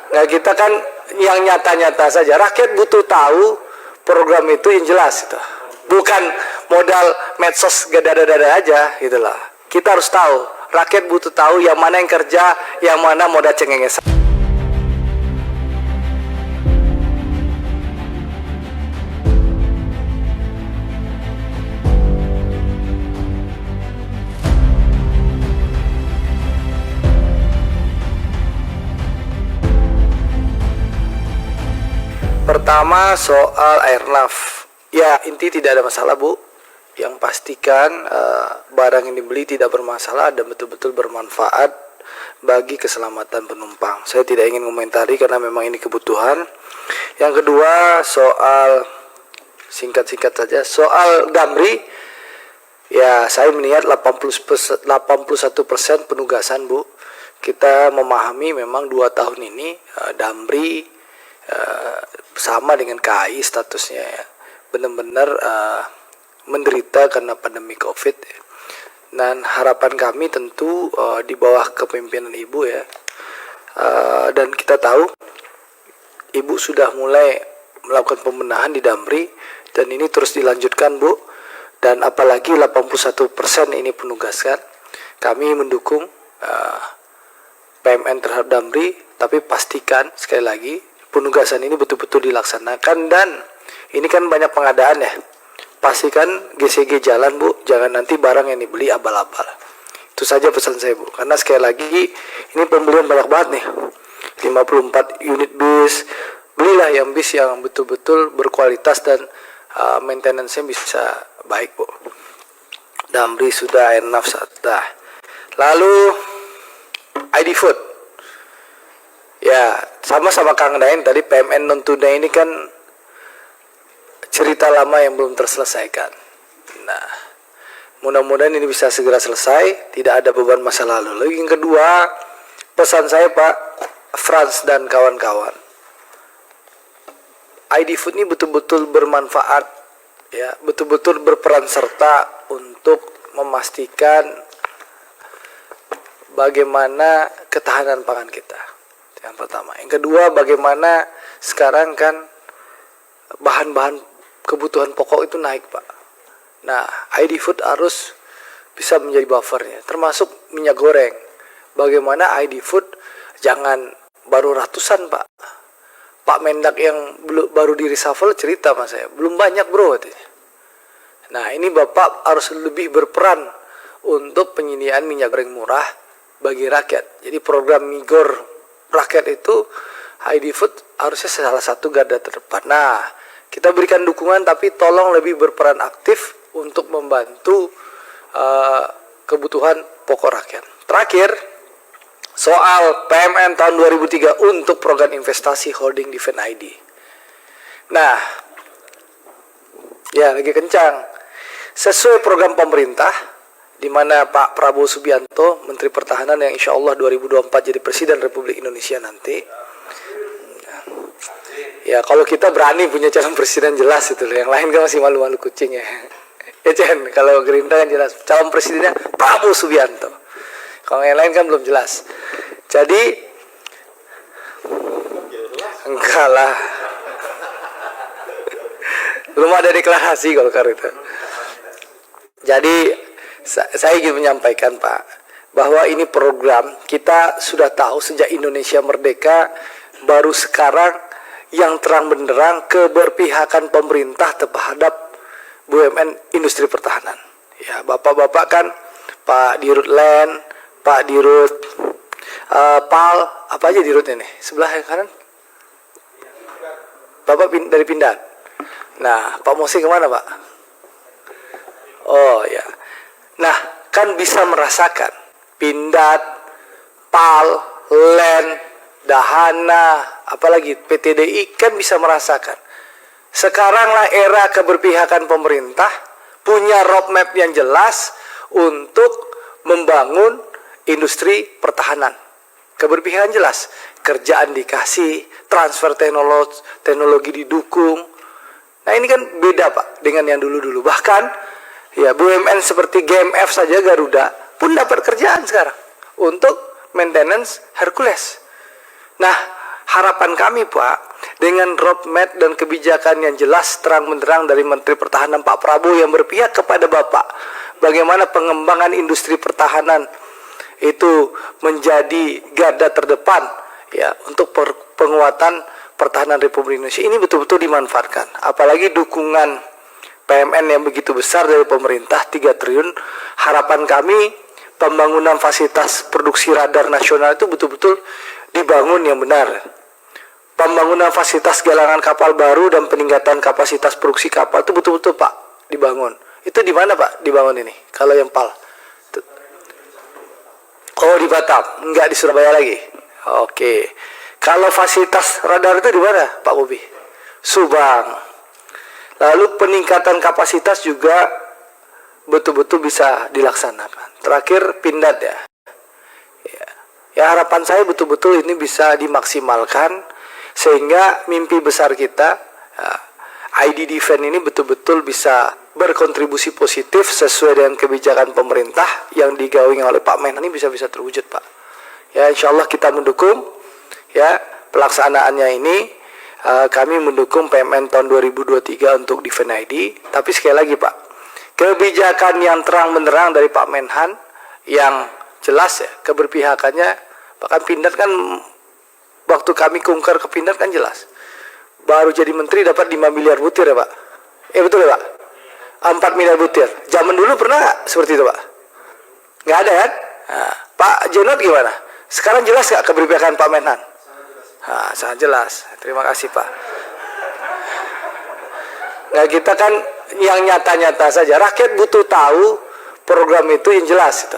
Nah, kita kan yang nyata-nyata saja. Rakyat butuh tahu program itu yang jelas itu. Bukan modal medsos gada-dada aja gitu lah. Kita harus tahu. Rakyat butuh tahu yang mana yang kerja, yang mana modal cengengesan. Pertama soal airnav, ya inti tidak ada masalah Bu. Yang pastikan barang yang dibeli tidak bermasalah dan betul-betul bermanfaat bagi keselamatan penumpang. Saya tidak ingin komentari karena memang ini kebutuhan. Yang kedua soal singkat-singkat saja soal Damri, ya saya melihat 81% penugasan Bu. Kita memahami memang 2 tahun ini Damri sama dengan KAI statusnya ya, benar-benar menderita karena pandemi COVID ya. Dan harapan kami tentu di bawah kepemimpinan Ibu ya, dan kita tahu Ibu sudah mulai melakukan pembenahan di Damri dan ini terus dilanjutkan Bu, dan apalagi 81% ini penugasan, kami mendukung PMN terhadap Damri, tapi pastikan sekali lagi penugasan ini betul-betul dilaksanakan. Dan ini kan banyak pengadaan ya, pastikan GCG jalan Bu, jangan nanti barang yang dibeli abal-abal. Itu saja pesan saya Bu, karena sekali lagi ini pembelian banyak banget nih, 54 unit bis. Belilah yang bis yang betul-betul berkualitas dan maintenance-nya bisa baik Bu. Damri sudah, airnav sudah. Lalu ID Food, ya sama-sama Kang Daeng tadi, PMN non tunai ini kan cerita lama yang belum terselesaikan. Nah, mudah-mudahan ini bisa segera selesai, tidak ada beban masa lalu. Lalu yang kedua, pesan saya Pak Frans dan kawan-kawan, ID Food ini betul-betul bermanfaat ya, betul-betul berperan serta untuk memastikan bagaimana ketahanan pangan kita. Yang pertama. Yang kedua, bagaimana sekarang kan bahan-bahan kebutuhan pokok itu naik Pak. Nah, ID Food harus bisa menjadi buffernya, termasuk minyak goreng. Bagaimana ID Food jangan baru ratusan Pak. Pak Mendak yang baru di reshuffle cerita sama saya, belum banyak bro katanya. Nah, ini Bapak harus lebih berperan untuk penyediaan minyak goreng murah bagi rakyat. Jadi program Migor rakyat itu ID Food harusnya salah satu garda terdepan. Nah, kita berikan dukungan, tapi tolong lebih berperan aktif untuk membantu kebutuhan pokok rakyat. Terakhir, soal PMN tahun 2003 untuk program investasi holding Defense ID. Nah, ya lagi kencang. Sesuai program pemerintah, di mana Pak Prabowo Subianto, Menteri Pertahanan yang insya Allah 2024 jadi Presiden Republik Indonesia nanti. Ya kalau kita berani punya calon presiden jelas itu loh, yang lain kan masih malu-malu kucing ya. Ya Chen, kalau Gerindra kan jelas, calon presidennya Prabowo Subianto. Kalau yang lain kan belum jelas. Jadi, enggak lah. Belum ada deklarasi kalau itu. Jadi, saya ingin menyampaikan Pak, bahwa ini program kita sudah tahu sejak Indonesia merdeka, baru sekarang yang terang benderang keberpihakan pemerintah terhadap BUMN industri pertahanan. Ya, Bapak-bapak kan Pak Dirut Len, Pak Dirut Pal, apa aja Dirut ini? Sebelah yang kanan? Bapak dari Pindad. Nah, Pak Mosi kemana Pak? Oh ya. Nah, kan bisa merasakan Pindad, Pal, Len, Dahana, apalagi PTDI kan bisa merasakan. Sekaranglah era keberpihakan pemerintah, punya roadmap yang jelas untuk membangun industri pertahanan. Keberpihakan jelas, kerjaan dikasih, transfer teknologi didukung. Nah ini kan beda Pak dengan yang dulu-dulu. Bahkan ya BUMN seperti GMF saja Garuda pun dapat kerjaan sekarang untuk maintenance Hercules. Nah, harapan kami Pak, dengan roadmap dan kebijakan yang jelas terang benderang dari Menteri Pertahanan Pak Prabowo yang berpihak kepada Bapak, bagaimana pengembangan industri pertahanan itu menjadi garda terdepan ya untuk penguatan pertahanan Republik Indonesia ini betul-betul dimanfaatkan. Apalagi dukungan PMN yang begitu besar dari pemerintah 3 triliun, harapan kami pembangunan fasilitas produksi radar nasional itu betul-betul dibangun yang benar. Pembangunan fasilitas galangan kapal baru dan peningkatan kapasitas produksi kapal itu betul-betul Pak dibangun. Itu di mana Pak dibangun ini? Kalau yang PAL? Oh di Batam, enggak di Surabaya lagi. Oke. Kalau fasilitas radar itu di mana Pak Bobi? Subang. Lalu peningkatan kapasitas juga betul-betul bisa dilaksanakan. Terakhir Pindad ya. Ya harapan saya betul-betul ini bisa dimaksimalkan sehingga mimpi besar kita ID Defense ini betul-betul bisa berkontribusi positif sesuai dengan kebijakan pemerintah yang digawangi oleh Pak Menhan ini bisa terwujud Pak. Ya insya Allah kita mendukung ya pelaksanaannya ini. Kami mendukung PMN tahun 2023 untuk Defense ID. Tapi sekali lagi Pak, kebijakan yang terang benderang dari Pak Menhan yang jelas ya keberpihakannya, bahkan Pindad kan waktu kami kungker ke Pindad kan jelas. Baru jadi menteri dapat 5 miliar butir ya Pak. Betul ya Pak? 4 miliar butir. Zaman dulu pernah gak seperti itu Pak? Nggak ada kan? Nah, Pak Jenot gimana? Sekarang jelas gak keberpihakan Pak Menhan? Nah, sangat jelas. Terima kasih Pak. Nah kita kan yang nyata-nyata saja. Rakyat butuh tahu program itu yang jelas itu.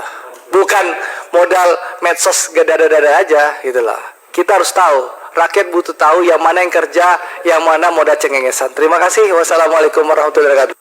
Bukan modal medsos dada-dada aja gitulah. Kita harus tahu. Rakyat butuh tahu yang mana yang kerja, yang mana modal cengengesan. Terima kasih. Wassalamualaikum warahmatullahi wabarakatuh.